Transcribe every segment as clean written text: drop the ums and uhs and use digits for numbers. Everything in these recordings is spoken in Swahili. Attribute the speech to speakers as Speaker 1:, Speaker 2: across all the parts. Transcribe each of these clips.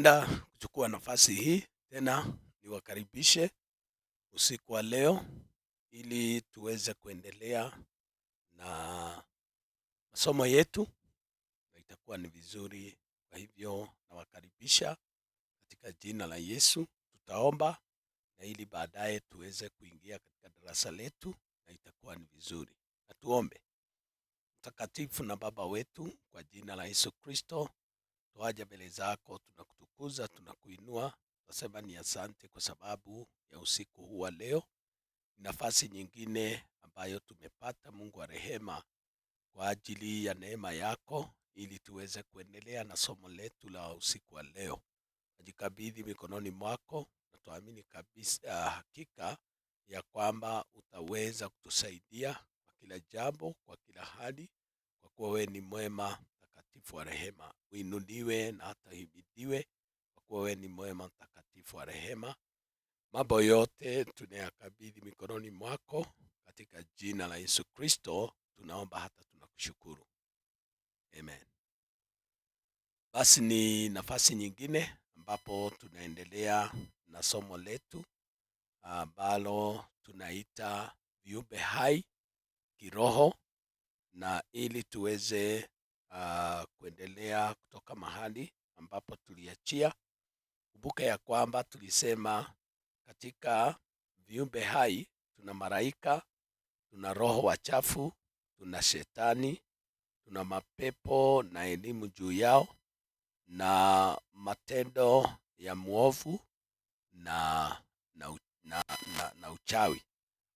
Speaker 1: Napenda kuchukua nafasi hii tena niwakaribishe usiku wa leo ili tuweze kuendelea na masomo yetu, na itakuwa ni vizuri. Kwa hivyo nawakaribisha katika jina la Yesu. Tutaomba na ili baadaye tuweze kuingia katika darasa letu, na itakuwa ni vizuri. Na tuombe. Mtakatifu na Baba wetu, kwa jina la Yesu Kristo, twaja mbele zako, tunakutukuza, tunakuinua, tunasema ni asante kwa sababu ya usiku huu wa leo. Nafasi nyingine ambayo tumepata, Mungu wa rehema, kwa ajili ya neema yako, ili tuweze kuendelea na somo letu la usiku wa leo. Najikabidhi mikononi mwako, na tuamini kabisa hakika ya kwamba utaweza kutusaidia kwa kila jambo, kwa kila hali, kwa kuwa wewe ni mwema. Mtakatifu wa rehema, uinuliwe na hata uhimidiwe, kwa kuwa wewe ni mwema, mtakatifu wa rehema. Mambo yote tunayakabidhi mikononi mwako, katika jina la Yesu Kristo tunaomba hata tunakushukuru. Amen. Basi ni nafasi nyingine ambapo tunaendelea na somo letu ambalo tunaita viumbe hai kiroho, na ili tuweze kuendelea kutoka mahali ambapo tuliachia. Kumbuka ya kwamba tulisema katika viumbe hai tuna malaika, tuna roho wachafu, tuna shetani, tuna mapepo na elimu juu yao, na matendo ya muovu na uchawi.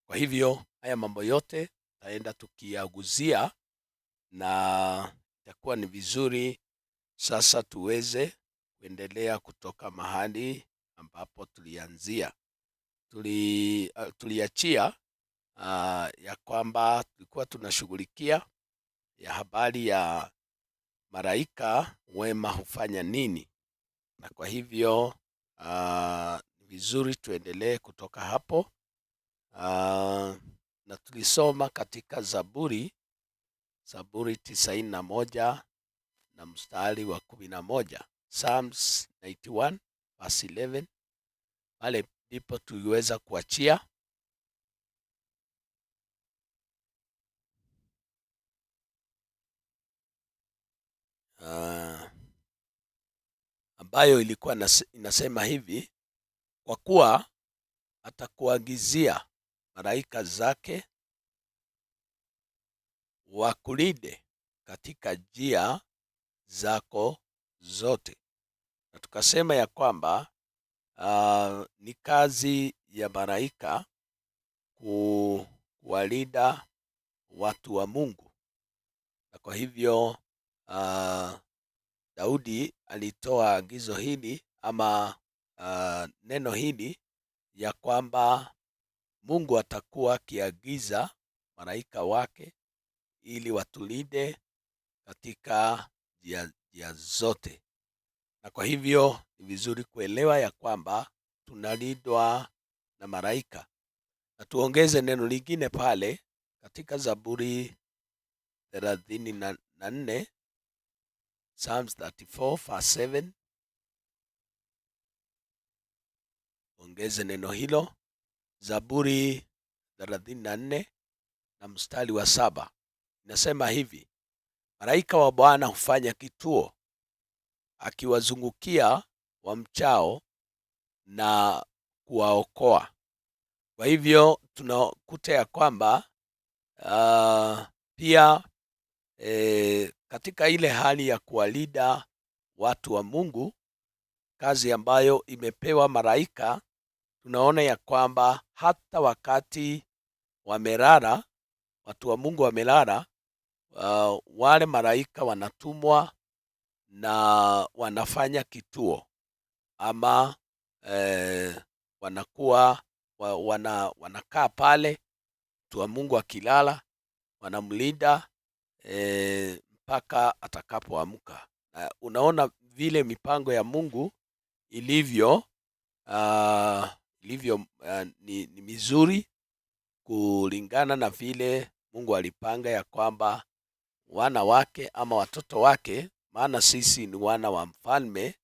Speaker 1: Kwa hivyo haya mambo yote taenda tukiaguzia, na itakuwa ni vizuri sasa tuweze kuendelea kutoka mahali ambapo tulianzia. Tuliachia ya kwamba tulikuwa tunashughulikia ya habari ya malaika wema hufanya nini, na kwa hivyo ni vizuri tuendelee kutoka hapo. Na tulisoma katika Zaburi 91 na mstari wa 11, Psalms 91 verse 11. Pale ndipo tuliweza kuachia. Ambayo ilikuwa inasema hivi: kwa kuwa atakuagizia malaika zake wakulinde katika njia zako zote. Na tukasema ya kwamba ni kazi ya malaika kuwalinda watu wa Mungu, na kwa hivyo Daudi alitoa agizo hili ama neno hili ya kwamba Mungu atakuwa akiagiza malaika wake ili watulinde katika njia zote. Na kwa hivyo ni vizuri kuelewa ya kwamba tunalindwa na malaika. Na tuongeze neno lingine pale katika Zaburi 34, Psalms 34 verse 7. Ongeze neno hilo, Zaburi 34 na mstari wa 7. Inasema hivi: malaika wa Bwana hufanya kituo akiwazungukia wamchao na kuwaokoa. Kwa hivyo tunakuta ya kwamba pia katika ile hali ya kuwalinda watu wa Mungu, kazi ambayo imepewa malaika, tunaona ya kwamba hata wakati wamelala, watu wa Mungu wamelala, wale malaika wanatumwa na wanafanya kituo ama wanakuwa wanakaa pale, mtu wa Mungu akilala wanamlinda mpaka atakapoamka. Unaona vile mipango ya Mungu ilivyo ni mizuri, kulingana na vile Mungu alipanga ya kwamba wana wake ama watoto wake, maana sisi ni wana wa mfalme,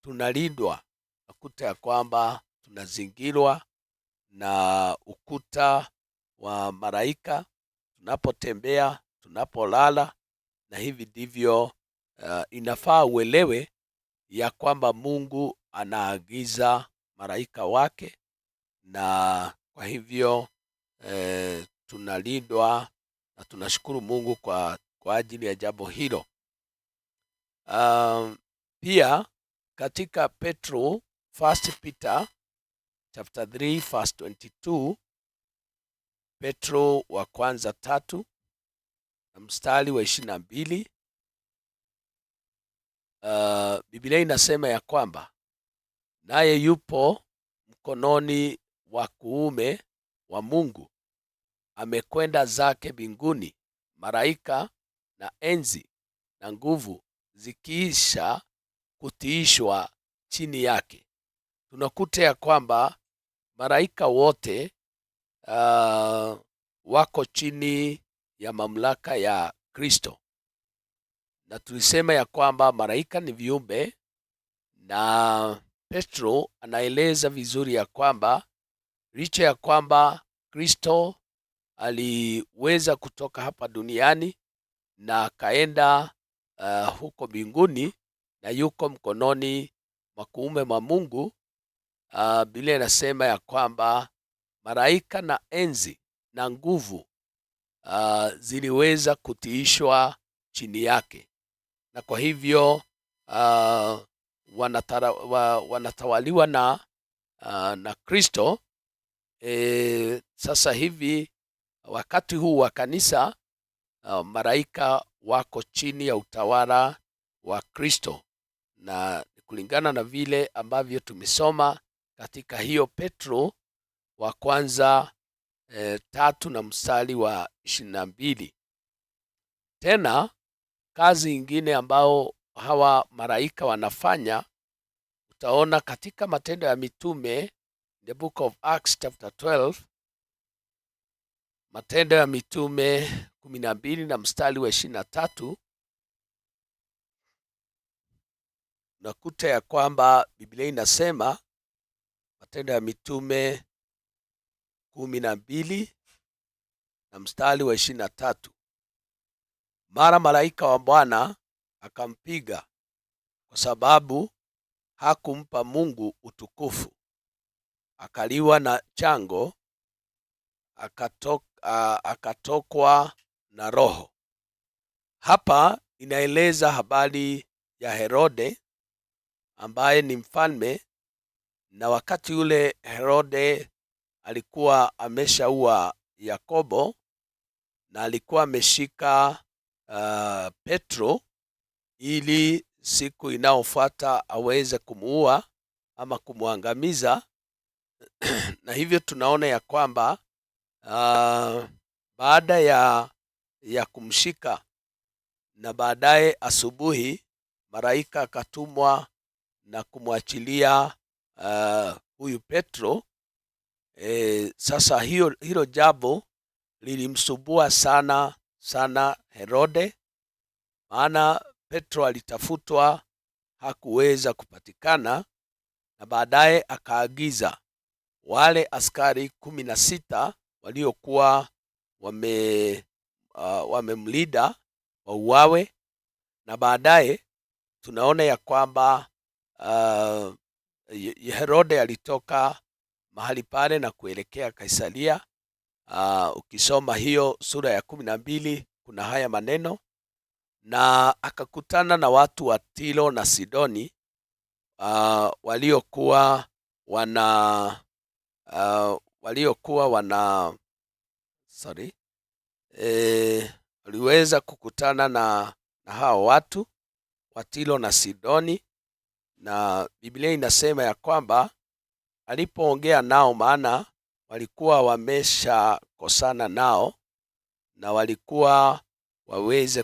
Speaker 1: tunalindwa, nakuta ya kwamba tunazingirwa na ukuta wa malaika tunapotembea, tunapolala, na hivi ndivyo inafaa uelewe ya kwamba Mungu anaagiza malaika wake, na kwa hivyo tunalindwa na tunashukuru Mungu kwa ajili ya jambo hilo. Pia katika Petro, 1 Peter chapter 3 verse 22, Petro wa kwanza 3 na mstari wa 22, Biblia inasema ya kwamba naye yupo mkononi wa kuume wa Mungu, amekwenda zake mbinguni, malaika na enzi na nguvu zikiisha kutiishwa chini yake. Tunakuta ya kwamba malaika wote wako chini ya mamlaka ya Kristo, na tulisema ya kwamba malaika ni viumbe, na Petro anaeleza vizuri ya kwamba licha ya kwamba Kristo aliweza kutoka hapa duniani na akaenda huko mbinguni na yuko mkononi mwa kuume mwa Mungu, Biblia inasema ya kwamba malaika na enzi na nguvu ziliweza kutiishwa chini yake, na kwa hivyo wanatawaliwa na Kristo. Sasa hivi wakati huu wa kanisa, malaika wako chini ya utawala wa Kristo, na kulingana na vile ambavyo tumesoma katika hiyo Petro wa kwanza 3 na mstari wa 22. Tena kazi ingine ambao hawa malaika wanafanya utaona katika Matendo ya Mitume, the book of Acts chapter 12, Matendo ya Mitume 12 na mstari wa 23, nakuta ya kwamba Biblia inasema, Matendo ya Mitume 12 na mstari wa 23, mara malaika wa Bwana akampiga kwa sababu hakumpa Mungu utukufu, akaliwa na chango, akatokwa na roho. Hapa inaeleza habari ya Herode ambaye ni mfalme, na wakati ule Herode alikuwa ameshaua Yakobo na alikuwa ameshika Petro ili siku inayofuata aweze kumuua ama kumwangamiza. Na hivyo tunaona ya kwamba baada ya kumshika na baadaye asubuhi malaika akatumwa na kumwachilia huyu Petro. Sasa hilo jambo lilimsumbua sana Herode, maana Petro alitafutwa, hakuweza kupatikana, na baadaye akaagiza wale askari 16 waliokuwa wamemlinda wauawe, na baadaye tunaona ya kwamba Herode alitoka mahali pale na kuelekea Kaisaria. Ukisoma hiyo sura ya 12 kuna haya maneno, na akakutana na watu wa Tiro na Sidoni waliokuwa waliweza kukutana na hao watu wa Tiro na Sidoni, na Biblia inasema ya kwamba alipoongea nao, maana walikuwa wameshakosana nao na walikuwa waweze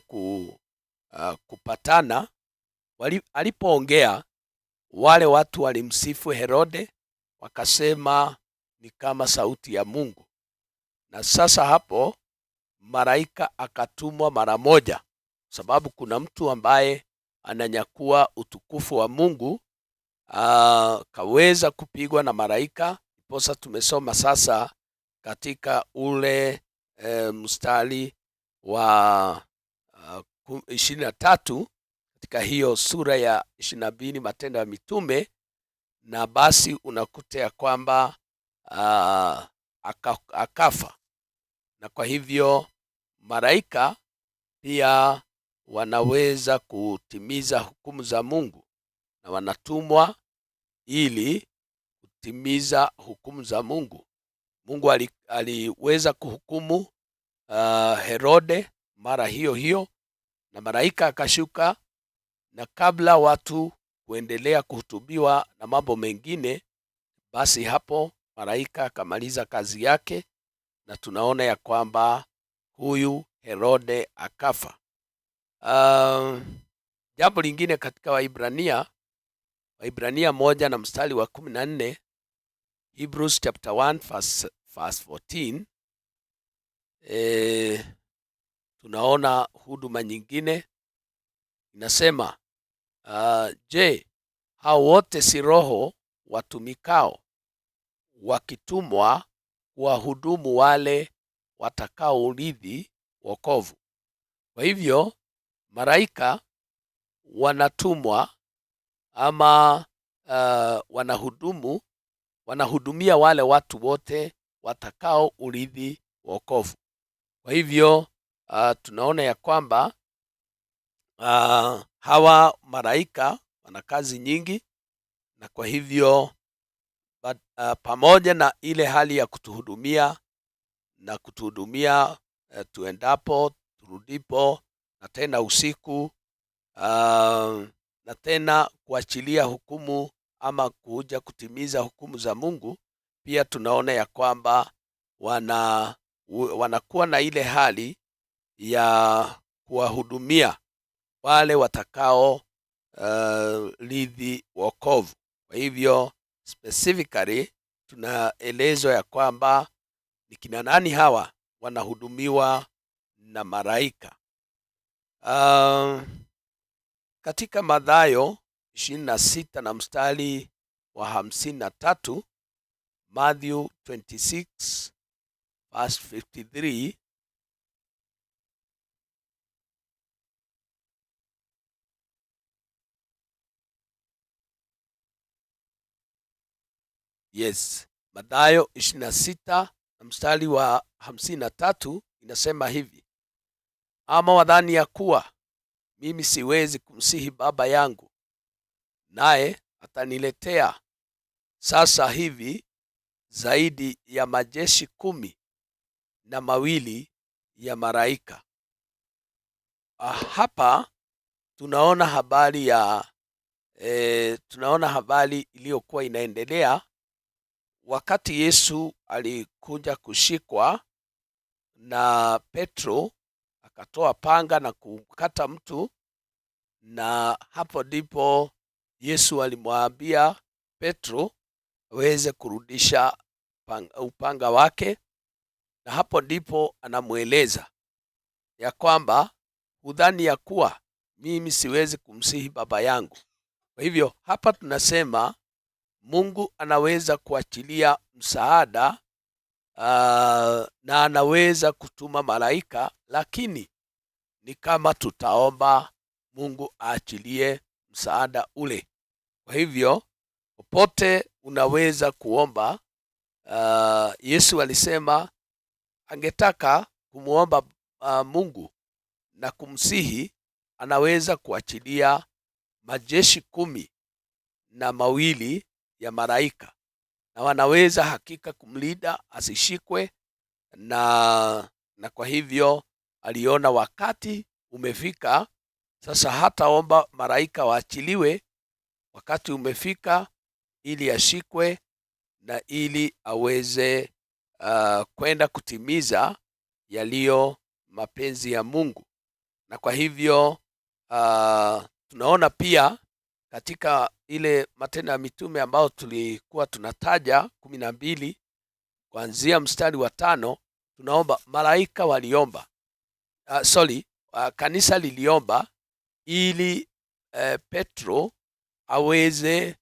Speaker 1: kupatana. Alipoongea, wale watu walimsifu Herode, wakasema ni kama sauti ya Mungu. Na sasa hapo malaika akatumwa mara moja, sababu kuna mtu ambaye ananyakua utukufu wa Mungu, kaweza kupigwa na malaika. Posa tumesoma sasa katika ule mstari wa 23 katika hiyo sura ya 22 Matendo ya Mitume, na basi unakuta ya kwamba akafa. Na kwa hivyo malaika pia wanaweza kutimiza hukumu za Mungu, na wanatumwa ili kutimiza hukumu za Mungu. Mungu aliweza kuhukumu Herode mara hiyo hiyo, na malaika akashuka, na kabla watu kuendelea kuhutubiwa na mambo mengine, basi hapo malaika akamaliza kazi yake, na tunaona ya kwamba huyu Herode akafa. Jambo lingine katika Waibrania 1 na mstari wa 14, Hebrews chapter 1 verse 14, tunaona huduma nyingine inasema, je, hao wote si roho watumikao wakitumwa kuwahudumu wale watakao urithi wokovu? Kwa hivyo malaika wanatumwa ama wanahudumia wale watu wote watakao urithi wokovu. Kwa hivyo tunaona ya kwamba hawa malaika wana kazi nyingi, na kwa hivyo pamoja na ile hali ya kutuhudumia na kutuhudumia tuendapo, turudipo, na tena usiku, na tena kuachilia hukumu ama kuja kutimiza hukumu za Mungu, pia tunaona ya kwamba wanakuwa na ile hali ya kuwahudumia wale watakao rithi wokovu. Kwa hivyo specifically tunaelezwa ya kwamba ni kina nani hawa wanahudumiwa na malaika. Katika Mathayo 26 na mstari wa 53, Matthew 26 verse 53, Mathayo 26 na mstari wa 53 inasema hivi: ama wadhani ya kuwa mimi siwezi kumsihi Baba yangu, naye ataniletea sasa hivi zaidi ya majeshi 12 ya malaika? Hapa tunaona habari iliyokuwa inaendelea wakati Yesu alikuja kushikwa na Petro, akatoa panga na kumkata mtu, na hapo ndipo Yesu alimwambia Petro aweze kurudisha upanga wake, na hapo ndipo anamweleza ya kwamba hudhani ya kuwa mimi siwezi kumsihi Baba yangu. Kwa hivyo hapa tunasema Mungu anaweza kuachilia msaada na anaweza kutuma malaika, lakini ni kama tutaomba Mungu aachilie msaada ule. Kwa hivyo popote unaweza kuomba. Yesu alisema angetaka kumuomba Mungu na kumsihi, anaweza kuachilia majeshi 12 ya malaika, na wanaweza hakika kumlinda asishikwe, na kwa hivyo aliona wakati umefika sasa, hataomba malaika waachiliwe, wakati umefika ili ashikwe na ili aweze kwenda kutimiza yaliyo mapenzi ya Mungu. Na kwa hivyo tunaona pia katika ile Matendo ya Mitume ambao tulikuwa tunataja 12 kuanzia mstari wa 5, tunaomba malaika waliomba, kanisa liliomba ili Petro aweze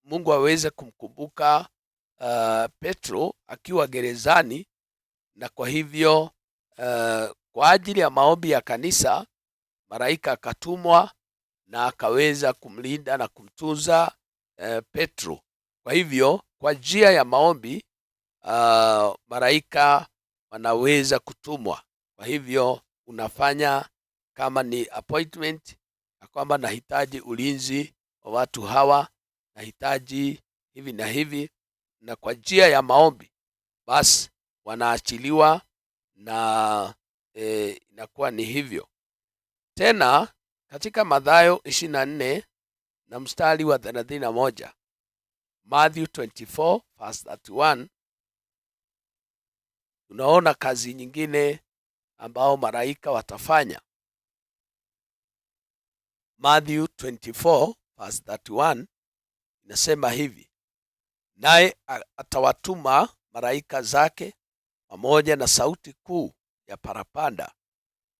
Speaker 1: Mungu aweze kumkumbuka Petro akiwa gerezani, na kwa hivyo kwa ajili ya maombi ya kanisa malaika akatumwa na akaweza kumlinda na kumtunza Petro. Kwa hivyo kwa njia ya maombi malaika wanaweza kutumwa. Kwa hivyo unafanya kama ni appointment na kwamba nahitaji ulinzi wa watu hawa, nahitaji hivi na hivi, na kwa njia ya maombi basi wanaachiliwa na inakuwa ni hivyo. Tena katika Mathayo 24 na mstari wa 31, Matthew 24 verse 31, tunaona kazi nyingine ambao malaika watafanya. Matthew 24 verse 31 inasema hivi: naye atawatuma malaika zake pamoja na sauti kuu ya parapanda,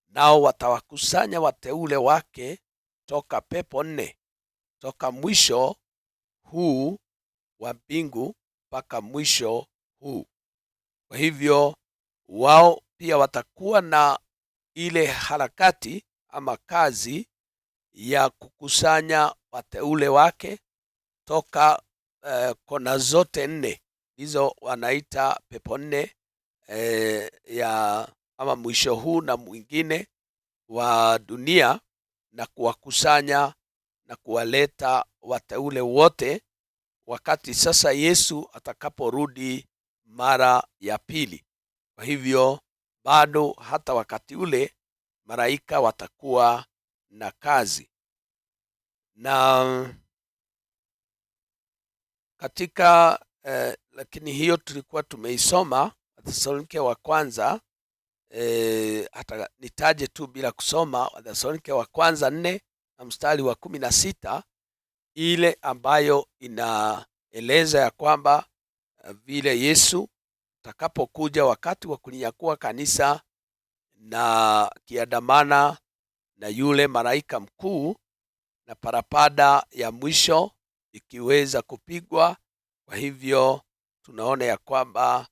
Speaker 1: nao watawakusanya wateule wake toka pepo nne, toka mwisho huu wa mbingu mpaka mwisho huu. Kwa hivyo wao pia watakuwa na ile harakati ama kazi ya kukusanya wateule wake toka kona zote nne, hizo wanaita pepo nne ya ama mwisho huu na mwingine wa dunia, na kuwakusanya na kuwaleta wateule wote wakati sasa Yesu atakaporudi mara ya pili. Kwa hivyo bado hata wakati ule malaika watakuwa na kazi. Na katika lakini hiyo tulikuwa tumeisoma Wathesalonike wa kwanza, hata nitaje tu bila kusoma Wathesalonike wa kwanza 4 na mstari wa 16, ile ambayo inaeleza ya kwamba vile Yesu atakapokuja wakati wa kulinyakua kanisa na kiandamana na yule malaika mkuu na parapanda ya mwisho ikiweza kupigwa. Kwa hivyo tunaona ya kwamba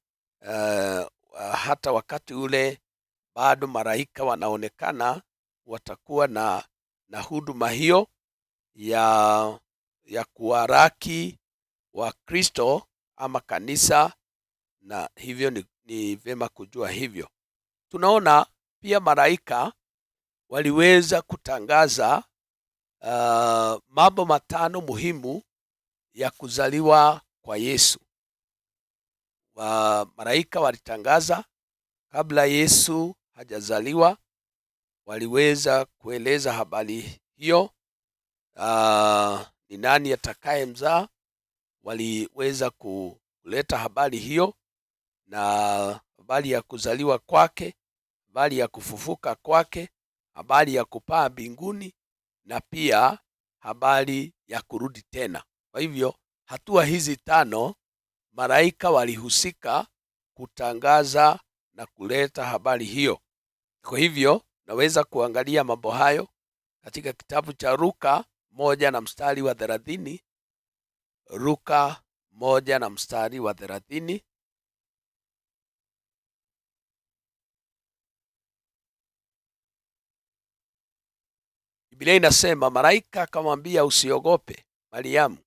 Speaker 1: hata wakati ule bado malaika wanaonekana watakuwa na huduma hiyo ya kuwaraki wa Kristo ama kanisa, na hivyo ni vema kujua hivyo. Tunaona pia malaika waliweza kutangaza mambo matano muhimu ya kuzaliwa kwa Yesu. Malaika walitangaza kabla Yesu hajazaliwa, waliweza kueleza habari hiyo, ni nani atakaye mzaa. Waliweza kuleta habari hiyo na habari ya kuzaliwa kwake, habari ya kufufuka kwake, habari ya kupaa mbinguni, na pia habari ya kurudi tena. Kwa hivyo hatua hizi tano malaika walihusika kutangaza na kuleta habari hiyo. Kwa hivyo naweza kuangalia mambo hayo katika kitabu cha Luka 1 na mstari wa 30. Luka 1 na mstari wa 30. Biblia inasema, malaika akamwambia, usiogope Mariamu,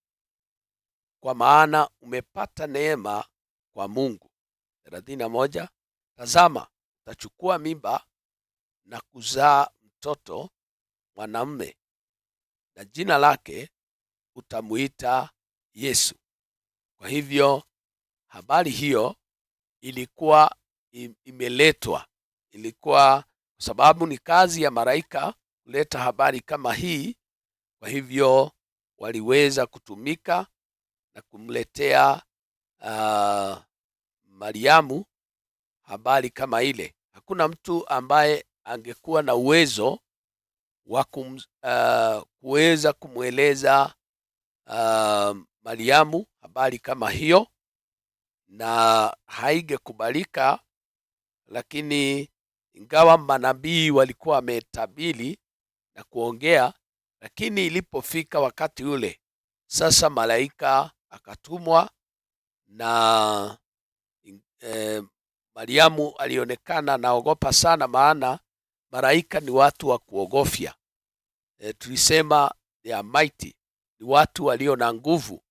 Speaker 1: kwa maana umepata neema kwa Mungu. 31, tazama utachukua mimba na kuzaa mtoto mwanamume, na jina lake utamuita Yesu. Kwa hivyo habari hiyo ilikuwa imeletwa, ilikuwa kwa sababu ni kazi ya malaika kuleta habari kama hii. Kwa hivyo waliweza kutumika na kumletea Mariamu habari kama ile. Hakuna mtu ambaye angekuwa na uwezo wa kuweza kumweleza Mariamu habari kama hiyo, na haingekubalika. Lakini ingawa manabii walikuwa wametabiri na kuongea, lakini ilipofika wakati ule Sasa malaika akatumwa na Mariamu alionekana naogopa sana, maana malaika ni watu wa kuogofya. Tulisema they are mighty, ni watu walio na nguvu,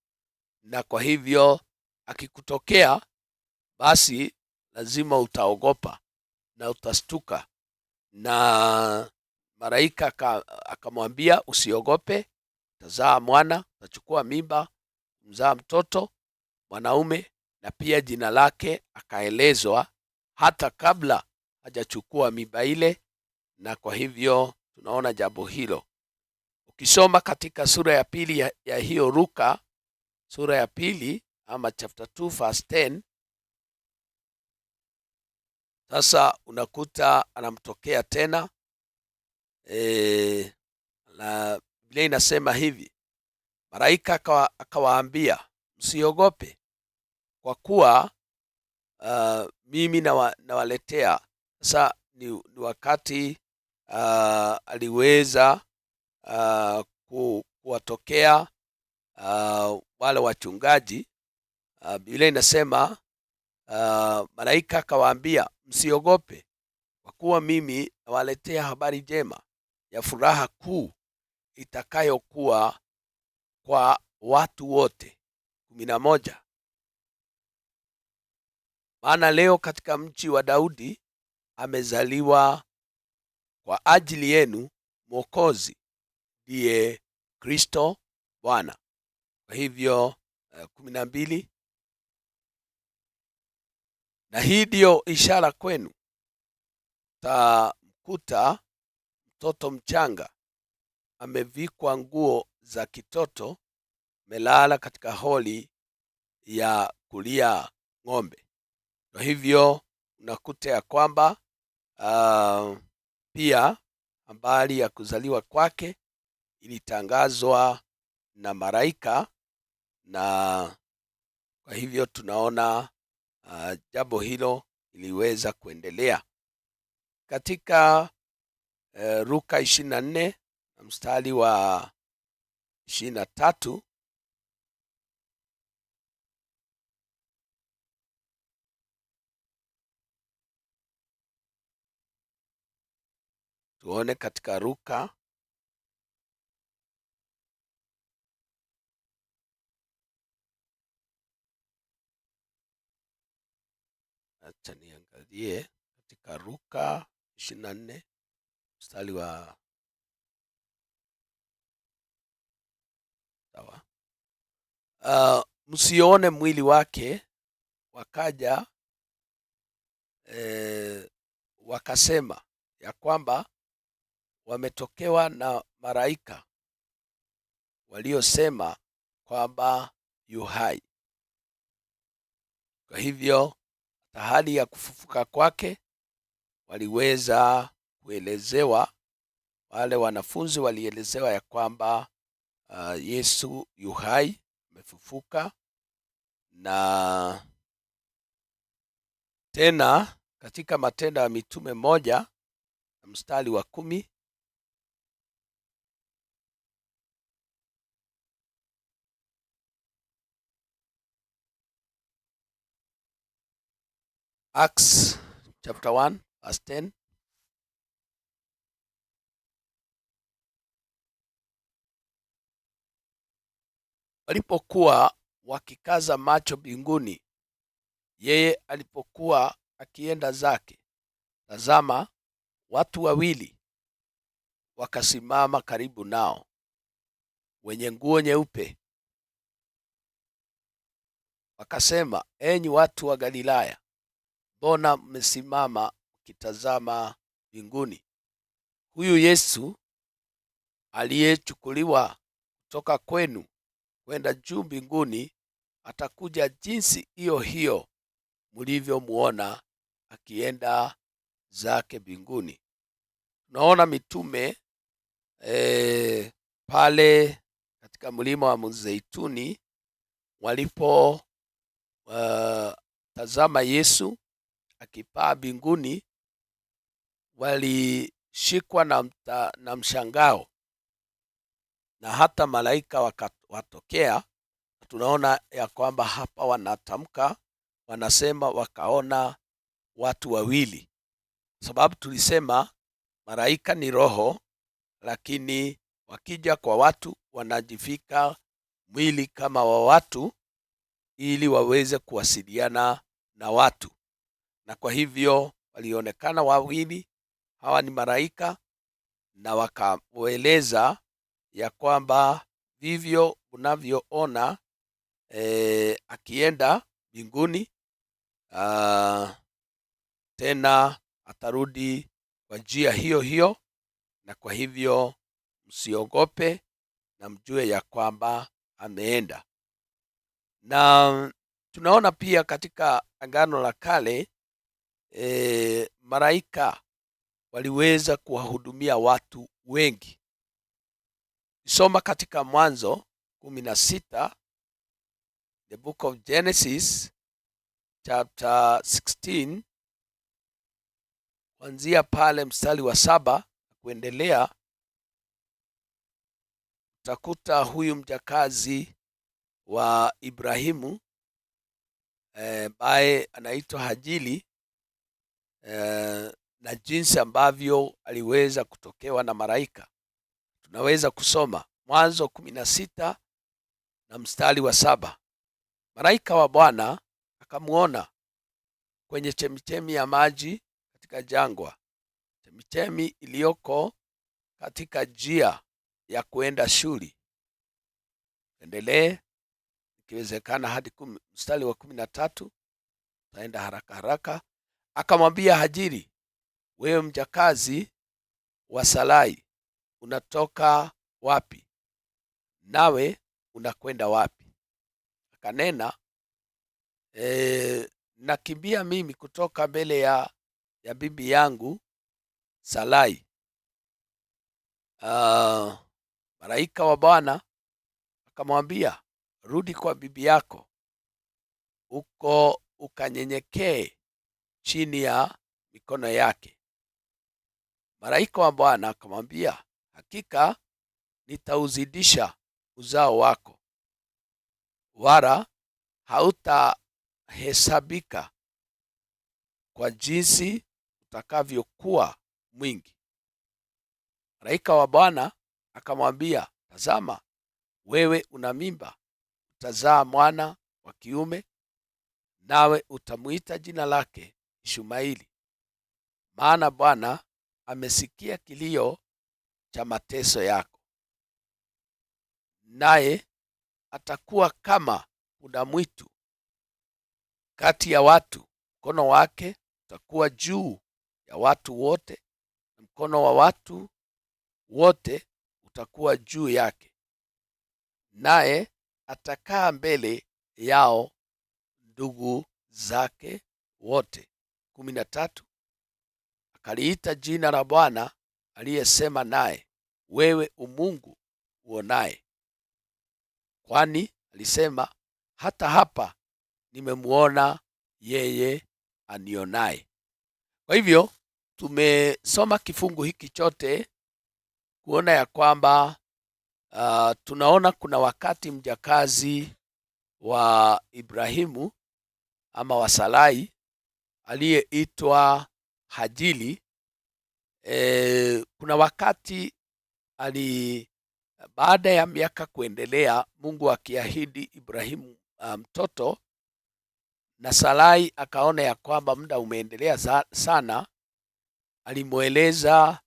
Speaker 1: na kwa hivyo akikutokea basi lazima utaogopa na utastuka. Na malaika akamwambia usiogope, utazaa mwana, utachukua mimba, mzaa mtoto mwanaume, na pia jina lake akaelezwa hata kabla hajachukua mimba ile. Na kwa hivyo tunaona jambo hilo ukisoma katika sura ya pili ya hiyo Luka, sura ya pili ama chapter 2 verse 10. Sasa unakuta anamtokea tena na Biblia inasema hivi, malaika akawaambia msiogope, kwa kuwa mimi nawaletea. Sasa ni wakati aliweza kuwatokea wale wachungaji. Biblia inasema malaika akawaambia msiogope, kwa kuwa mimi nawaletea habari njema ya furaha kuu itakayokuwa kwa watu wote. 11. Maana leo katika mji wa Daudi amezaliwa kwa ajili yenu Mwokozi, ndiye Kristo Bwana. Kwa hivyo 12, na hii ndiyo ishara kwenu, mtamkuta mtoto mchanga amevikwa nguo za kitoto, amelala katika holi ya kulia ng'ombe. Kwa hivyo unakuta ya kwamba pia habari ya kuzaliwa kwake ilitangazwa na malaika, na kwa hivyo tunaona jambo hilo iliweza kuendelea katika Luka 24 na mstari wa 23. Tuone katika Luka acha niangalie katika Luka 24 mstari wa sawa. Msione mwili wake, wakaja wakasema ya kwamba wametokewa na malaika waliosema kwamba yu hai. Kwa hivyo hali ya kufufuka kwake waliweza kuelezewa, wale wanafunzi walielezewa ya kwamba Yesu yu hai, amefufuka. Na tena katika Matendo ya Mitume 1 na mstari wa 10, Acts chapter 1 verse 10. Walipokuwa wakikaza macho mbinguni, yeye alipokuwa akienda zake, tazama, watu wawili wakasimama karibu nao, wenye nguo nyeupe. Wakasema, enyi watu wa Galilaya, mbona mmesimama mkitazama mbinguni? Huyu Yesu aliyechukuliwa kutoka kwenu kwenda juu mbinguni atakuja jinsi hiyo hiyo mlivyomuona akienda zake mbinguni. Tunaona mitume pale katika mlima wa Mzeituni walipo tazama Yesu akipaa mbinguni, walishikwa na mshangao, na hata malaika watokea. Tunaona ya kwamba hapa wanatamka, wanasema wakaona watu wawili, sababu tulisema malaika ni roho, lakini wakija kwa watu wanajifika mwili kama wa watu ili waweze kuwasiliana na watu. Na kwa hivyo walionekana wawili, hawa ni malaika, na wakaeleza ya kwamba vivyo unavyoona akienda mbinguni, tena atarudi kwa njia hiyo hiyo, na kwa hivyo msiogope na mjue ya kwamba ameenda. Na tunaona pia katika Agano la Kale malaika waliweza kuwahudumia watu wengi. Soma katika Mwanzo 16, the book of Genesis chapter 16, kuanzia pale mstari wa 7 kuendelea, utakuta huyu mjakazi wa Ibrahimu ambaye anaitwa Hajili, na jinsi ambavyo aliweza kutokewa na malaika. Tunaweza kusoma Mwanzo 16 na mstari wa 7. Malaika wa Bwana akamuona kwenye chemichemi ya maji katika jangwa, chemichemi iliyoko katika njia ya kuenda Shuri. Endelee ikiwezekana hadi mstari wa 13, taenda haraka haraka. Akamwambia Hajiri, wewe mjakazi wa Sarai, unatoka wapi? Nawe unakwenda wapi? Akanena, nakimbia mimi kutoka mbele ya bibi yangu Sarai. Malaika wa Bwana akamwambia, rudi kwa bibi yako, uko ukanyenyekee chini ya mikono yake. Malaika wa Bwana akamwambia, hakika nitauzidisha uzao wako, wala hautahesabika kwa jinsi utakavyokuwa mwingi. Malaika wa Bwana akamwambia, tazama, wewe una mimba, utazaa mwana wa kiume, nawe utamuita jina lake Ishmaeli, maana Bwana amesikia kilio cha mateso yako. Naye atakuwa kama punda mwitu kati ya watu, mkono wake utakuwa juu ya watu wote, na mkono wa watu wote utakuwa juu yake, naye atakaa mbele yao ndugu zake wote. 13. Akaliita jina la Bwana aliyesema naye, wewe umungu uonaye, kwani alisema, hata hapa nimemuona yeye anionaye. Kwa hivyo tumesoma kifungu hiki chote kuona ya kwamba tunaona kuna wakati mjakazi wa Ibrahimu ama wa Sarai aliyeitwa Hajili, kuna wakati baada ya miaka kuendelea, Mungu akiahidi Ibrahimu mtoto, na Sarai akaona ya kwamba muda umeendelea sana, alimweleza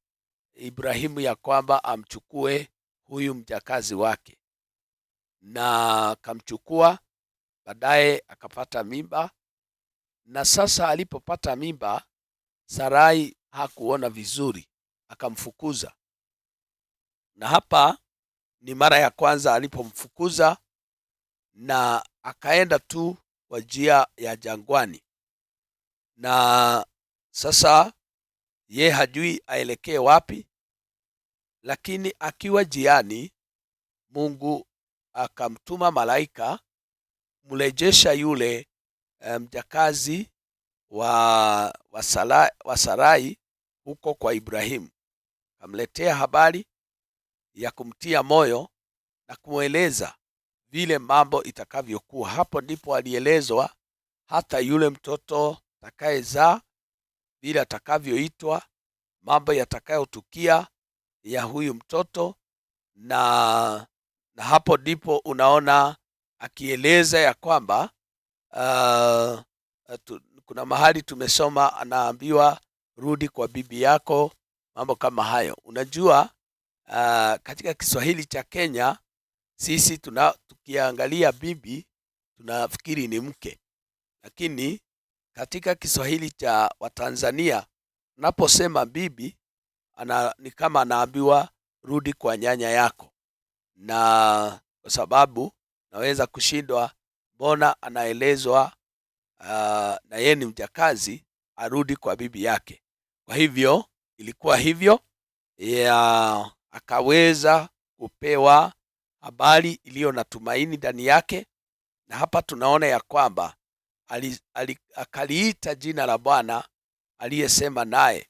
Speaker 1: Ibrahimu ya kwamba amchukue huyu mjakazi wake, na akamchukua. Baadaye akapata mimba, na sasa alipopata mimba, Sarai hakuona vizuri, akamfukuza. Na hapa ni mara ya kwanza alipomfukuza, na akaenda tu kwa njia ya jangwani, na sasa ye hajui aelekee wapi. Lakini akiwa jiani, Mungu akamtuma malaika mrejesha yule mjakazi wa Sarai huko kwa Ibrahimu. Akamletea habari ya kumtia moyo na kumweleza vile mambo itakavyokuwa. Hapo ndipo alielezwa hata yule mtoto atakayezaa, vile atakavyoitwa, mambo yatakayotukia ya huyu mtoto, na hapo ndipo unaona akieleza ya kwamba kuna mahali tumesoma anaambiwa rudi kwa bibi yako, mambo kama hayo. Unajua katika Kiswahili cha Kenya sisi tukiangalia bibi tunafikiri ni mke, lakini katika Kiswahili cha Watanzania unaposema bibi ni kama anaambiwa rudi kwa nyanya yako, na kwa sababu naweza kushindwa, mbona anaelezwa na yeye ni mjakazi arudi kwa bibi yake. Kwa hivyo ilikuwa hivyo akaweza kupewa habari iliyo na tumaini ndani yake, na hapa tunaona ya kwamba akaliita jina la Bwana aliyesema naye,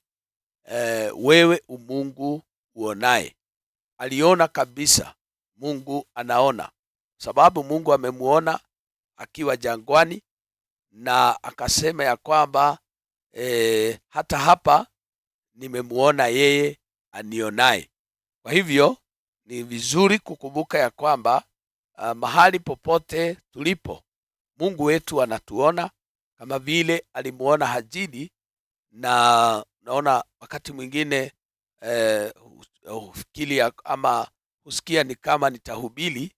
Speaker 1: wewe umungu uonaye. Aliona kabisa Mungu anaona, sababu Mungu amemuona akiwa jangwani, na akasema ya kwamba hata hapa nimemuona yeye anionaye. Kwa hivyo ni vizuri kukumbuka ya kwamba mahali popote tulipo Mungu wetu anatuona, kama vile alimuona Hajiri. Na naona wakati mwingine ufikiri ama husikia ni kama nitahubiri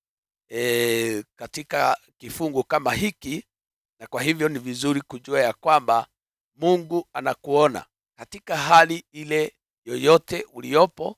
Speaker 1: katika kifungu kama hiki, na kwa hivyo ni vizuri kujua ya kwamba Mungu anakuona katika hali ile yoyote uliopo.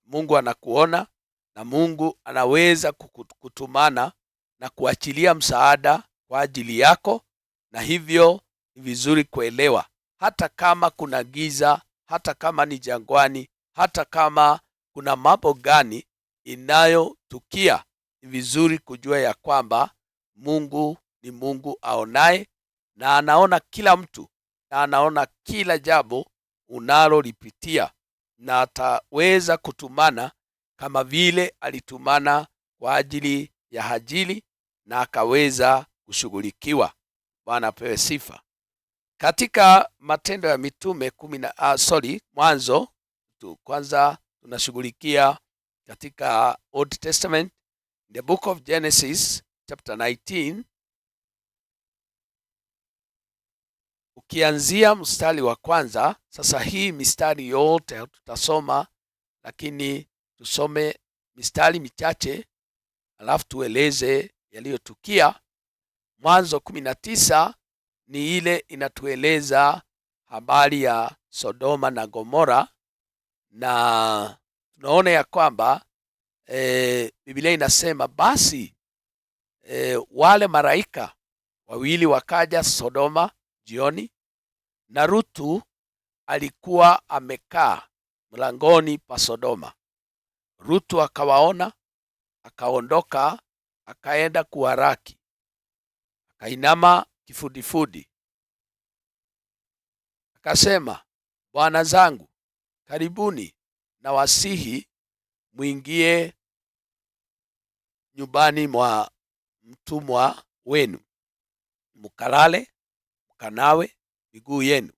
Speaker 1: Mungu anakuona, na Mungu anaweza kutumana na kuachilia msaada kwa ajili yako, na hivyo ni vizuri kuelewa hata kama kuna giza, hata kama ni jangwani, hata kama kuna mambo gani inayotukia, ni vizuri kujua ya kwamba Mungu ni Mungu aonaye, na anaona kila mtu, na anaona kila jambo unalolipitia, na ataweza kutumana kama vile alitumana kwa ajili ya Hajiri, na akaweza kushughulikiwa. Bwana apewe sifa. Katika Matendo ya Mitume Mwanzo kwanza tunashughulikia katika Old Testament, the book of Genesis chapter 19, ukianzia mstari wa kwanza. Sasa hii mistari yote tutasoma, lakini tusome mistari michache alafu tueleze yaliyotukia. Mwanzo 19 ni ile inatueleza habari ya Sodoma na Gomora, na tunaona ya kwamba Biblia inasema basi wale malaika wawili wakaja Sodoma jioni, na Rutu alikuwa amekaa mlangoni pa Sodoma. Rutu akawaona, akaondoka, akaenda kuwaraki, akainama kifudifudi, akasema, bwana zangu, karibuni, na wasihi muingie nyumbani mwa mtumwa wenu, mkalale, mkanawe miguu yenu,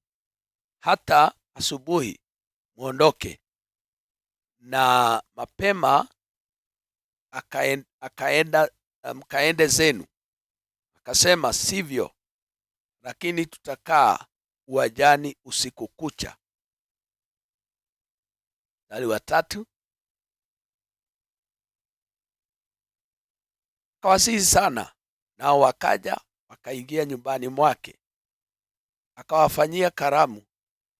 Speaker 1: hata asubuhi muondoke. Na mapema mkaende zenu. Akasema, sivyo, lakini tutakaa uwajani usiku kucha. Mstari wa 3, akawasihi sana, nao wakaja wakaingia nyumbani mwake, akawafanyia karamu,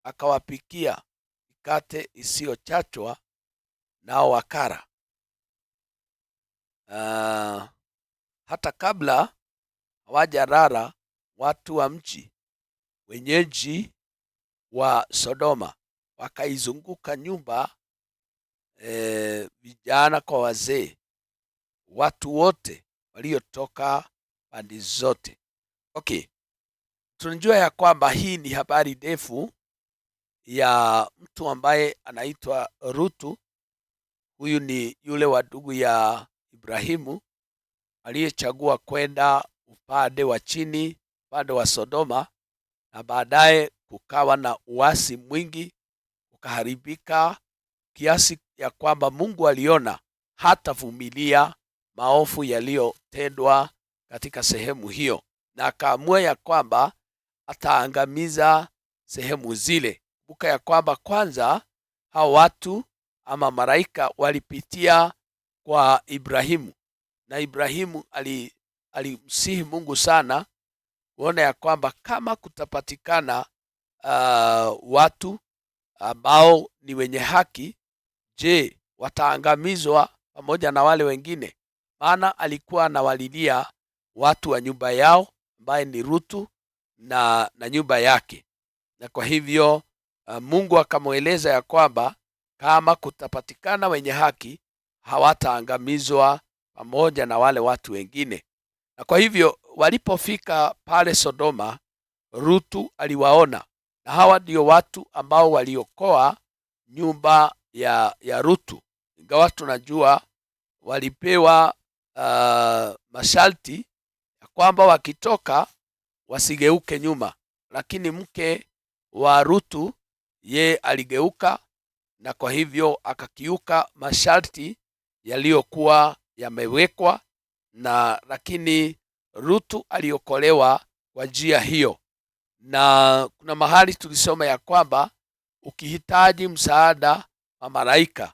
Speaker 1: akawapikia mikate isiyochachwa, nao wakara. Hata kabla hawajarara, watu wa mji, wenyeji wa Sodoma, wakaizunguka nyumba, vijana kwa wazee, watu wote waliotoka pande zote. Okay, tunajua ya kwamba hii ni habari ndefu ya mtu ambaye anaitwa Rutu. Huyu ni yule wa ndugu ya Ibrahimu, aliyechagua kwenda upande wa chini, upande wa Sodoma, na baadaye kukawa na uasi mwingi, ukaharibika kiasi ya kwamba Mungu aliona hatavumilia maovu yaliyotendwa katika sehemu hiyo, na akaamua ya kwamba ataangamiza sehemu zile. Kumbuka ya kwamba kwanza hao watu ama malaika walipitia kwa Ibrahimu, na Ibrahimu alimsihi Mungu sana kuona ya kwamba kama kutapatikana watu ambao ni wenye haki, je, wataangamizwa pamoja na wale wengine? Maana alikuwa anawalilia watu wa nyumba yao ambaye ni Rutu na nyumba yake, na kwa hivyo Mungu akamweleza ya kwamba kama kutapatikana wenye haki hawataangamizwa pamoja na wale watu wengine. Na kwa hivyo walipofika pale Sodoma, Rutu aliwaona, na hawa ndio watu ambao waliokoa nyumba ya Rutu. Ingawa tunajua walipewa masharti ya kwamba wakitoka wasigeuke nyuma, lakini mke wa Rutu ye aligeuka, na kwa hivyo akakiuka masharti yaliyokuwa yamewekwa, na lakini Rutu aliokolewa kwa njia hiyo. Na kuna mahali tulisoma ya kwamba ukihitaji msaada wa malaika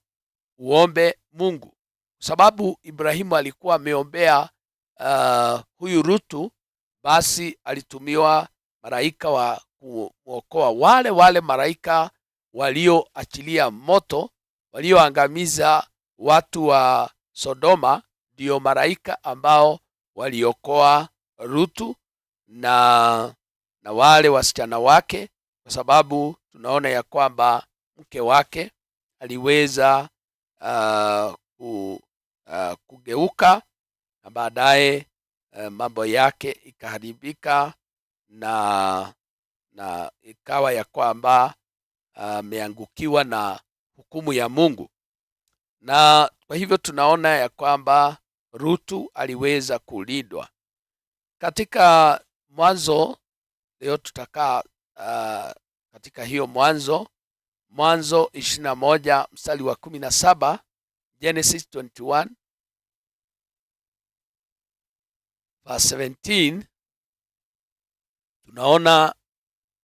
Speaker 1: uombe Mungu, sababu Ibrahimu alikuwa ameombea huyu Rutu, basi alitumiwa malaika wa kuokoa. Wale malaika walioachilia moto, walioangamiza watu wa Sodoma, ndio malaika ambao waliokoa Rutu na wale wasichana wake, kwa sababu tunaona ya kwamba mke wake aliweza kugeuka, na baadaye mambo yake ikaharibika, na ikawa ya kwamba ameangukiwa na hukumu ya Mungu. Na kwa hivyo tunaona ya kwamba Rutu aliweza kulindwa. Katika Mwanzo, leo tutakaa katika hiyo Mwanzo 21 mstari wa 17, Genesis 21 verse 17. Tunaona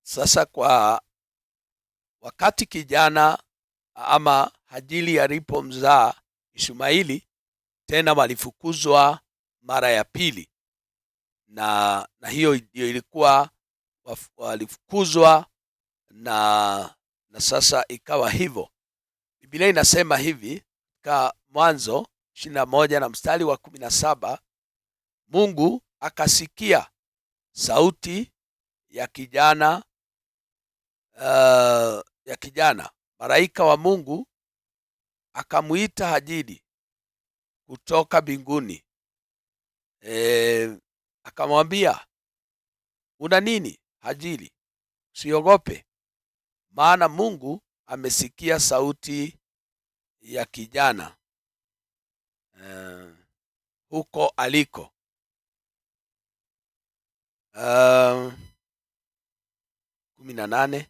Speaker 1: sasa kwa wakati kijana ama Hajili alipomzaa Ishmaeli, tena walifukuzwa mara ya pili, na hiyo ndio ilikuwa walifukuzwa, na sasa ikawa hivyo. Biblia inasema hivi katika Mwanzo 21 na mstari wa 17, Mungu akasikia sauti ya kijana malaika wa Mungu akamuita Hajili kutoka mbinguni. Akamwambia, una nini Hajili? Usiogope, maana Mungu amesikia sauti ya kijana huko aliko. 18,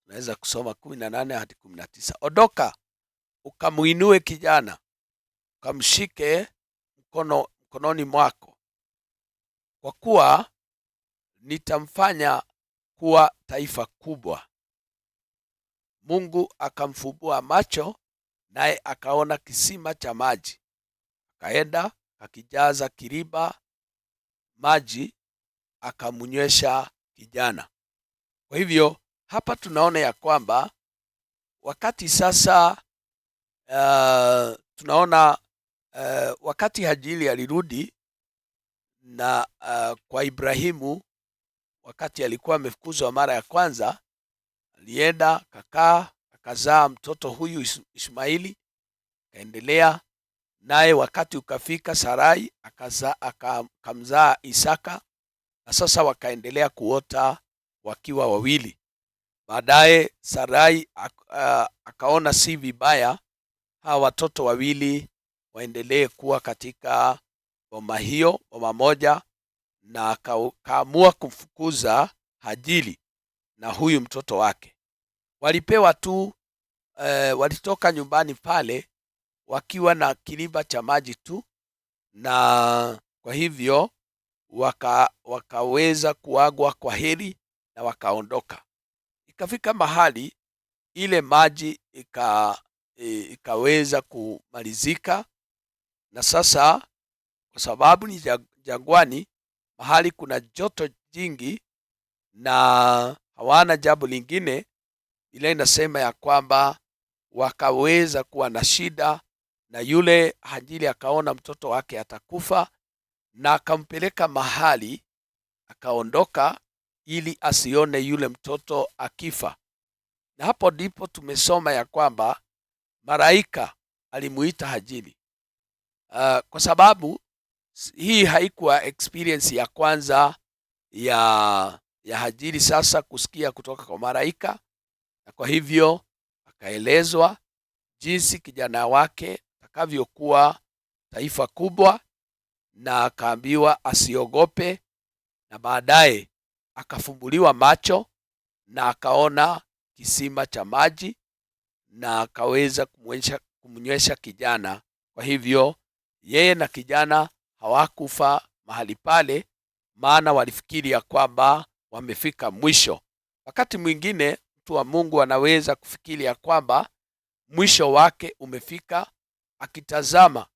Speaker 1: naweza kusoma 18 hadi 19. Ondoka ukamuinue kijana, ukamshike mkononi mwako, kwa kuwa nitamfanya kuwa taifa kubwa. Mungu akamfumbua macho, naye akaona kisima cha maji, akaenda akijaza kiriba maji, akamnywesha kijana. Kwa hivyo hapa tunaona ya kwamba wakati sasa tunaona wakati Hajili alirudi na kwa Ibrahimu, wakati alikuwa amefukuzwa mara ya kwanza, alienda kakaa akazaa mtoto huyu Ishmaeli, akaendelea naye. Wakati ukafika Sarai akamzaa Isaka, na sasa wakaendelea kuota wakiwa wawili. Baadaye Sarai akaona si vibaya hawa watoto wawili waendelee kuwa katika boma moja, na akaamua kumfukuza Hajili na huyu mtoto wake. Walipewa tu walitoka nyumbani pale wakiwa na kiriba cha maji tu, na kwa hivyo wakaweza kuagwa kwa heri na wakaondoka. Ikafika mahali ile maji ikaweza kumalizika, na sasa kwa sababu ni jangwani, mahali kuna joto jingi na hawana jambo lingine, ile inasema ya kwamba wakaweza kuwa na shida, na yule Hajili akaona mtoto wake atakufa, na akampeleka mahali akaondoka ili asione yule mtoto akifa. Na hapo ndipo tumesoma ya kwamba malaika alimuita Hajili. Kwa sababu hii haikuwa experience ya kwanza ya Hajili sasa kusikia kutoka kwa malaika, na kwa hivyo akaelezwa jinsi kijana wake atakavyokuwa taifa kubwa, na akaambiwa asiogope, na baadaye akafumbuliwa macho na akaona kisima cha maji na akaweza kumnywesha kijana. Kwa hivyo yeye na kijana hawakufa mahali pale, maana walifikiri ya kwamba wamefika mwisho. Wakati mwingine mtu wa Mungu anaweza kufikiri ya kwamba mwisho wake umefika, akitazama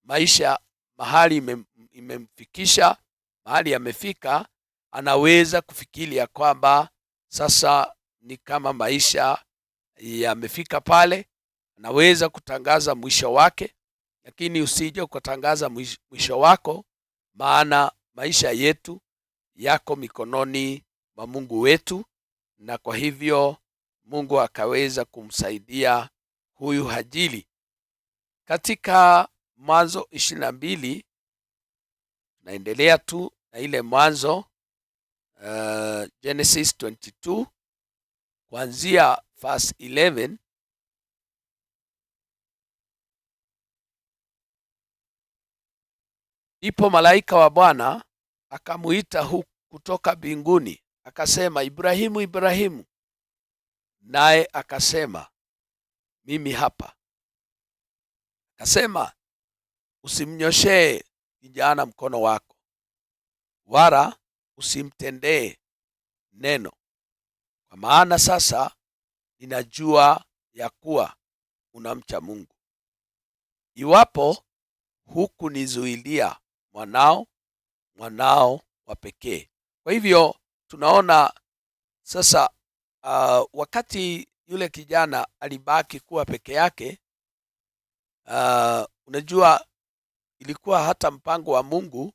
Speaker 1: maisha mahali imemfikisha, mahali yamefika, anaweza kufikiri ya kwamba sasa ni kama maisha yamefika pale, anaweza kutangaza mwisho wake. Lakini usije ukatangaza mwisho wako, maana maisha yetu yako mikononi mwa Mungu wetu. Na kwa hivyo Mungu akaweza kumsaidia huyu Hajili. Katika Mwanzo 22 naendelea tu na ile Mwanzo Genesis 22 kuanzia verse 11. Ndipo malaika wa Bwana akamuita kutoka mbinguni, akasema, Ibrahimu, Ibrahimu. Naye akasema, mimi hapa. Akasema, usimnyoshee kijana mkono wako, wala usimtendee neno, kwa maana sasa ninajua ya kuwa unamcha Mungu. Iwapo hukunizuilia mwanao wa pekee. Kwa hivyo tunaona sasa wakati yule kijana alibaki kuwa peke yake, unajua ilikuwa hata mpango wa Mungu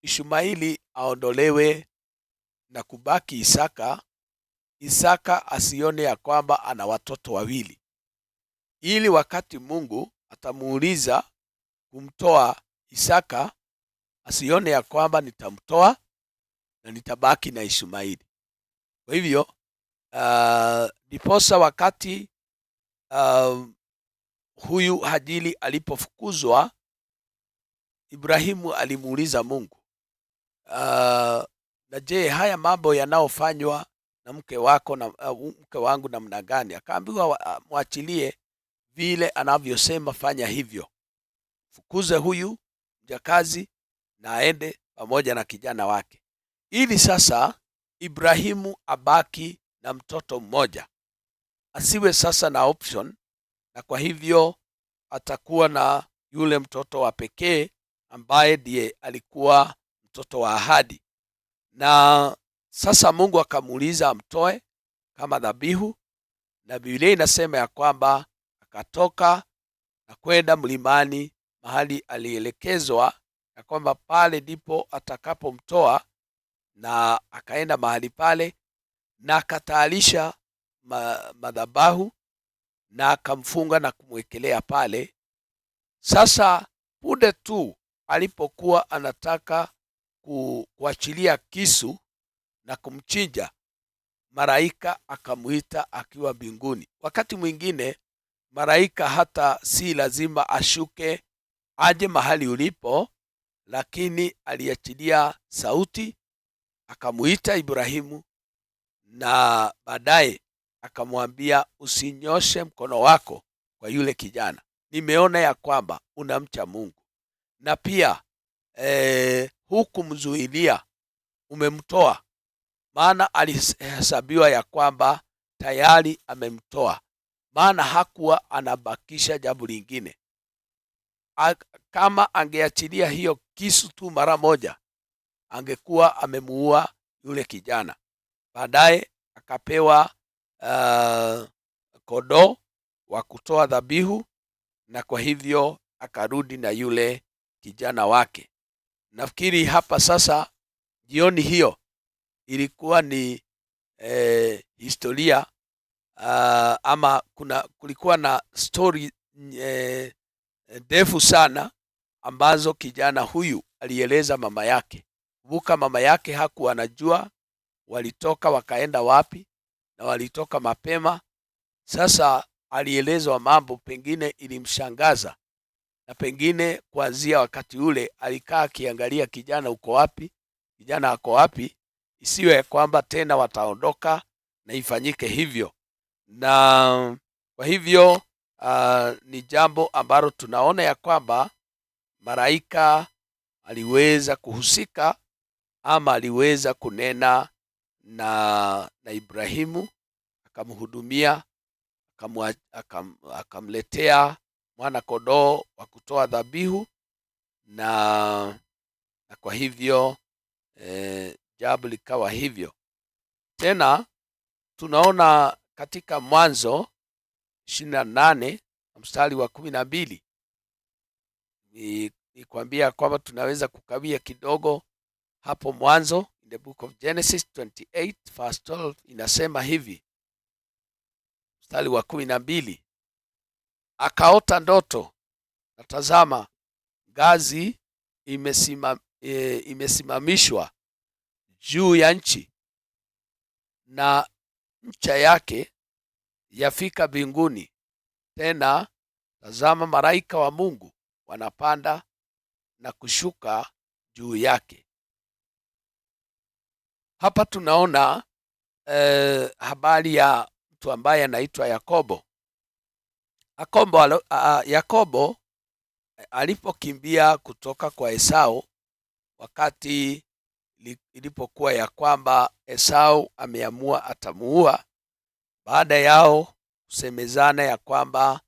Speaker 1: Ishmaeli aondolewe na kubaki Isaka asione ya kwamba ana watoto wawili, ili wakati Mungu atamuuliza kumtoa Isaka asione ya kwamba nitamtoa na nitabaki na Ishmaeli. Kwa hivyo ndiposa wakati huyu Hajili alipofukuzwa, Ibrahimu alimuuliza Mungu, na je, haya mambo yanayofanywa na mke wangu namna gani? Akaambiwa mwachilie vile anavyosema, fanya hivyo, fukuze huyu mjakazi na aende pamoja na kijana wake, ili sasa Ibrahimu abaki na mtoto mmoja, asiwe sasa na option. Na kwa hivyo atakuwa na yule mtoto wa pekee ambaye ndiye alikuwa mtoto wa ahadi. Na sasa Mungu akamuuliza amtoe kama dhabihu, na Biblia inasema ya kwamba akatoka na kwenda mlimani mahali alielekezwa ya kwamba pale ndipo atakapomtoa, na akaenda mahali pale na akatayarisha madhabahu na akamfunga na kumwekelea pale. Sasa punde tu alipokuwa anataka kuachilia kisu na kumchinja, malaika akamuita akiwa mbinguni. Wakati mwingine malaika hata si lazima ashuke aje mahali ulipo, lakini aliachilia sauti, akamuita Ibrahimu, na baadaye akamwambia, usinyoshe mkono wako kwa yule kijana, nimeona ya kwamba unamcha Mungu, na pia hukumzuilia, umemtoa. Maana alihesabiwa ya kwamba tayari amemtoa, maana hakuwa anabakisha jambo lingine. Kama angeachilia hiyo kisu tu mara moja, angekuwa amemuua yule kijana. Baadaye akapewa kondoo wa kutoa dhabihu, na kwa hivyo akarudi na yule kijana wake. Nafikiri hapa sasa, jioni hiyo ilikuwa ni historia ama kulikuwa na story ndefu sana ambazo kijana huyu alieleza mama yake. Kumbuka, mama yake hakuwa anajua walitoka wakaenda wapi, na walitoka mapema. Sasa alielezwa mambo pengine ilimshangaza, na pengine kuanzia wakati ule alikaa akiangalia kijana uko wapi, kijana ako wapi, isiwe kwamba tena wataondoka na ifanyike hivyo. Na kwa hivyo ni jambo ambalo tunaona ya kwamba malaika aliweza kuhusika ama aliweza kunena na Ibrahimu, akamhudumia, akamletea mwana kondoo wa kutoa dhabihu, na kwa hivyo jambo likawa hivyo. Tena tunaona katika Mwanzo 28 mstari wa 12, nikwambia kwamba tunaweza kukawia kidogo hapo mwanzo. In the book of Genesis 28 verse 12 inasema hivi, mstari wa 12, akaota ndoto, na tazama, ngazi imesimamishwa juu ya nchi, na ncha yake yafika mbinguni. Tena tazama, malaika wa Mungu wanapanda na kushuka juu yake. Hapa tunaona habari ya mtu ambaye anaitwa Yakobo. Yakobo alipokimbia kutoka kwa Esau, wakati ilipokuwa ya kwamba Esau ameamua atamuua, baada yao kusemezana ya kwamba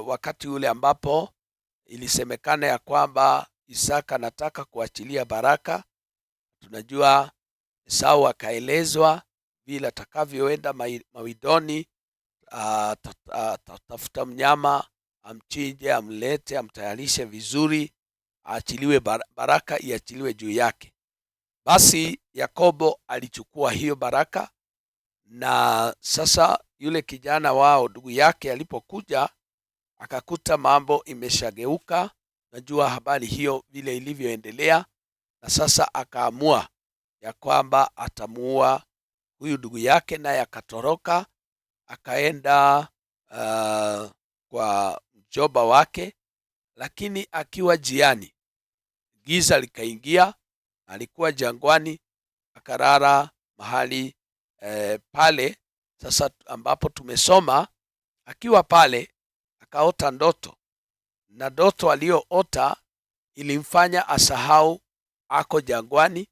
Speaker 1: wakati ule ambapo ilisemekana ya kwamba Isaka anataka kuachilia baraka, tunajua Esau akaelezwa vile atakavyoenda mawindoni, tafuta mnyama, amchinje, amlete, amtayarishe vizuri, aachiliwe baraka, iachiliwe juu yake. Basi Yakobo alichukua hiyo baraka, na sasa yule kijana wao ndugu yake alipokuja akakuta mambo imeshageuka. Najua habari hiyo vile ilivyoendelea, na sasa akaamua ya kwamba atamuua huyu ndugu yake, naye akatoroka akaenda kwa mjomba wake. Lakini akiwa jiani, giza likaingia, alikuwa jangwani, akarara mahali pale sasa ambapo tumesoma. Akiwa pale akaota ndoto, na ndoto aliyoota ilimfanya asahau ako jangwani,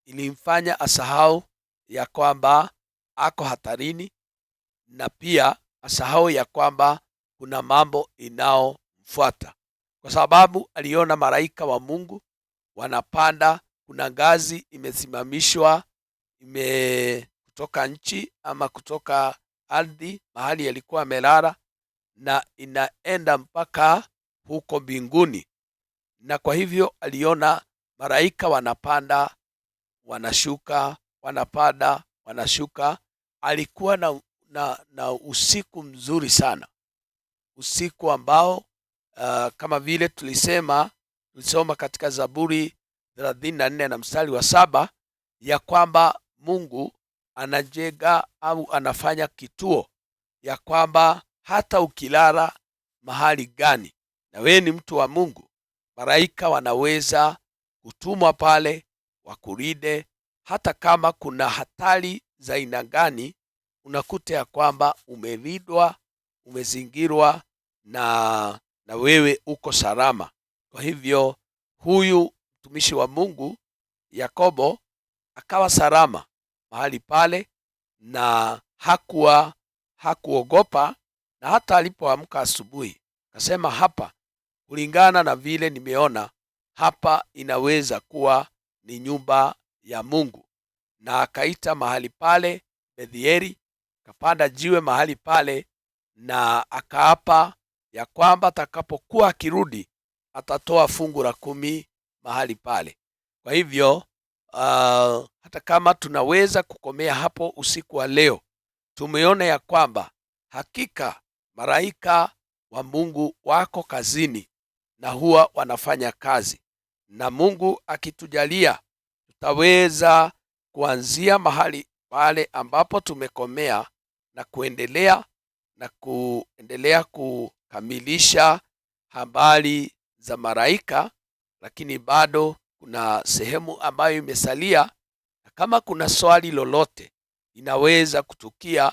Speaker 1: ilimfanya asahau ya kwamba ako hatarini, na pia asahau ya kwamba kuna mambo inaomfuata, kwa sababu aliona malaika wa Mungu wanapanda. Kuna ngazi imesimamishwa, kutoka nchi ama kutoka ardhi mahali alikuwa amelala, na inaenda mpaka huko mbinguni. Na kwa hivyo aliona malaika wanapanda wanashuka, wanapanda wanashuka. Alikuwa na usiku mzuri sana, usiku ambao kama vile tulisoma katika Zaburi 34 na mstari wa 7 ya kwamba Mungu anajenga au anafanya kituo, ya kwamba hata ukilala mahali gani, na wewe ni mtu wa Mungu, malaika wanaweza kutumwa pale wakulinde. Hata kama kuna hatari za aina gani, unakuta ya kwamba umelindwa, umezingirwa na wewe uko salama. Kwa hivyo huyu mtumishi wa Mungu Yakobo akawa salama mahali pale na hakuogopa, na hata alipoamka asubuhi akasema, hapa kulingana na vile nimeona hapa inaweza kuwa ni nyumba ya Mungu. Na akaita mahali pale Bethieli, akapanda jiwe mahali pale na akaapa ya kwamba atakapokuwa akirudi atatoa fungu la 10 mahali pale. Kwa hivyo hata kama tunaweza kukomea hapo usiku wa leo, tumeona ya kwamba hakika malaika wa Mungu wako kazini na huwa wanafanya kazi, na Mungu akitujalia tutaweza kuanzia mahali pale ambapo tumekomea na kuendelea kukamilisha habari za malaika, lakini bado kuna sehemu ambayo imesalia, na kama kuna swali lolote linaweza kutukia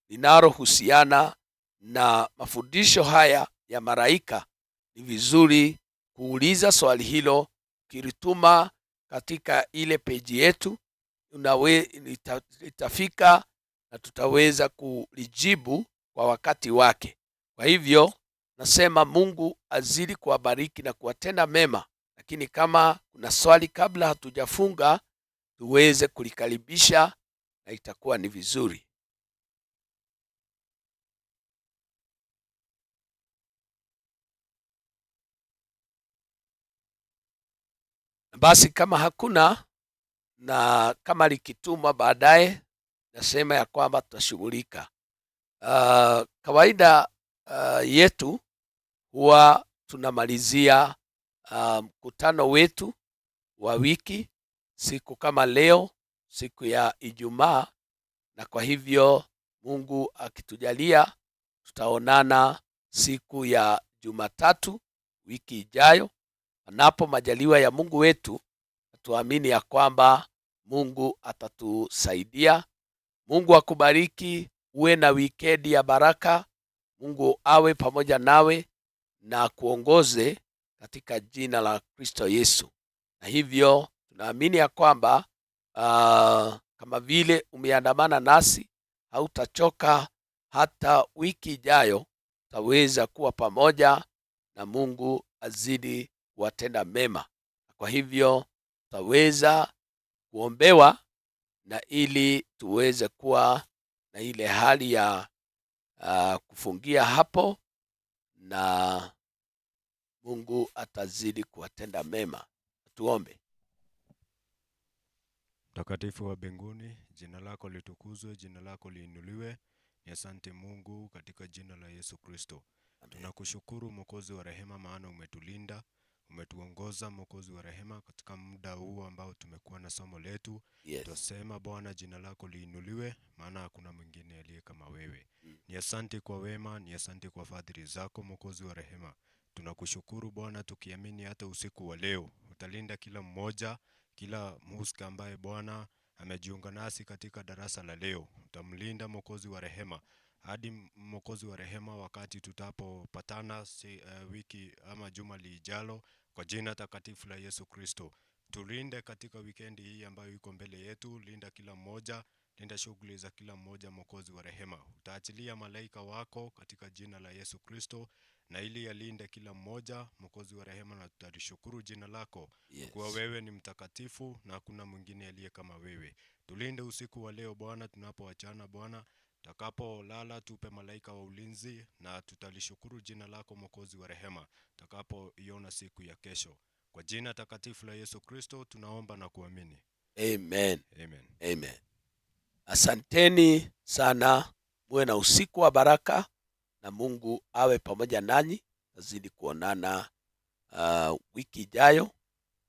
Speaker 1: linalohusiana na mafundisho haya ya malaika, ni vizuri kuuliza swali hilo, kilituma katika ile peji yetu, itafika na tutaweza kulijibu kwa wakati wake. Kwa hivyo nasema Mungu azidi kuwabariki na kuwatenda mema, lakini kama kuna swali kabla hatujafunga tuweze kulikaribisha na itakuwa ni vizuri. Basi kama hakuna, na kama likitumwa baadaye, nasema ya kwamba tutashughulika. Kawaida yetu huwa tunamalizia mkutano wetu wa wiki siku kama leo, siku ya Ijumaa, na kwa hivyo Mungu akitujalia tutaonana siku ya Jumatatu wiki ijayo, panapo majaliwa ya Mungu wetu. Tuamini ya kwamba Mungu atatusaidia. Mungu akubariki, uwe na wikendi ya baraka. Mungu awe pamoja nawe na kuongoze katika jina la Kristo Yesu. Na hivyo tunaamini ya kwamba kama vile umeandamana nasi, hautachoka. Hata wiki ijayo utaweza kuwa pamoja, na Mungu azidi kuwatenda mema. Kwa hivyo tutaweza kuombewa na ili tuweze kuwa na ile hali ya kufungia hapo, na Mungu atazidi kuwatenda mema. Tuombe.
Speaker 2: Mtakatifu wa mbinguni, jina lako litukuzwe, jina lako liinuliwe. Ni asante Mungu katika jina la Yesu Kristo. Tunakushukuru Mwokozi wa rehema, maana umetulinda, umetuongoza Mwokozi wa rehema katika muda huu ambao tumekuwa na somo letu.
Speaker 1: Yes.
Speaker 2: Tusema Bwana, jina lako liinuliwe, maana hakuna mwingine aliye kama wewe. Ni asante kwa wema, ni asante kwa fadhili zako Mwokozi wa rehema. Tunakushukuru Bwana, tukiamini hata usiku wa leo utalinda kila mmoja, kila mhusika ambaye Bwana amejiunga nasi katika darasa la leo. Utamlinda Mwokozi wa rehema hadi Mwokozi wa rehema wakati tutapopatana wiki ama juma lijalo, kwa jina takatifu la Yesu Kristo. Tulinde katika wikendi hii ambayo iko mbele yetu. Linda kila mmoja, linda shughuli za kila mmoja Mwokozi wa rehema. Utaachilia malaika wako katika jina la Yesu Kristo, na ili yalinde kila mmoja Mwokozi wa rehema, na tutalishukuru jina lako.
Speaker 1: Yes.
Speaker 2: Kwa wewe ni mtakatifu na hakuna mwingine aliye kama wewe. Tulinde usiku wa leo Bwana, tunapoachana Bwana, takapolala tupe malaika wa ulinzi, na tutalishukuru jina lako Mwokozi wa rehema takapoiona siku ya kesho. Kwa jina takatifu la Yesu Kristo tunaomba na kuamini.
Speaker 1: Amen.
Speaker 2: Amen.
Speaker 1: Amen. Asanteni sana, muwe na usiku wa baraka, na Mungu awe pamoja nanyi. Tazidi kuonana wiki ijayo,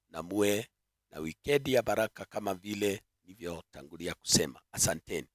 Speaker 1: na muwe na wikendi ya baraka kama vile nilivyotangulia kusema. Asanteni.